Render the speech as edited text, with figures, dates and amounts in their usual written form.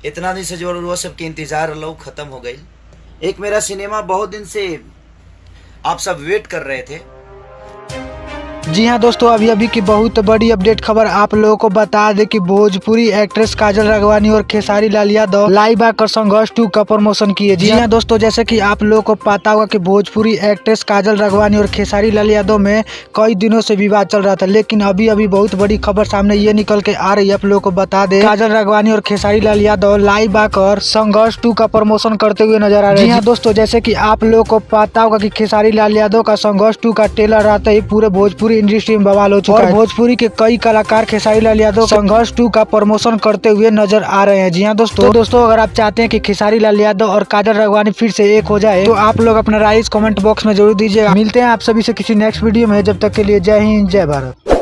इतना दिन से जो वो सबके इंतजार लो खत्म हो गई। एक मेरा सिनेमा बहुत दिन से आप सब वेट कर रहे थे। जी हाँ दोस्तों, अभी अभी की बहुत बड़ी अपडेट खबर आप लोगों को बता दें कि भोजपुरी एक्ट्रेस काजल राघवानी और खेसारी लाल यादव लाइव आकर संघर्ष 2 का प्रमोशन किए। जी हाँ दोस्तों, जैसे कि आप लोगों को पता होगा कि भोजपुरी एक्ट्रेस काजल राघवानी और खेसारी लाल यादव में कई दिनों से विवाद चल रहा था, लेकिन अभी अभी बहुत बड़ी खबर सामने ये निकल के आ रही है। आप लोगों को बता दें, काजल राघवानी और खेसारी लाल यादव लाइव आकर संघर्ष 2 का प्रमोशन करते हुए नजर आ रहे हैं। जी हाँ दोस्तों, जैसे कि आप लोगों को पता होगा कि खेसारी लाल यादव का संघर्ष 2 का ट्रेलर आते ही पूरे भोजपुरी इंडस्ट्री में बवाल हो चुका है और भोजपुरी के कई कलाकार खेसारी लाल यादव संघर्ष 2 का प्रमोशन करते हुए नजर आ रहे हैं। जी हाँ दोस्तों, अगर आप चाहते हैं कि खेसारी लाल यादव और काजल राघवानी फिर से एक हो जाए तो आप लोग अपना राय कमेंट बॉक्स में जरूर दीजिएगा। मिलते हैं आप सभी से किसी नेक्स्ट वीडियो में, जब तक के लिए जय हिंद जय भारत।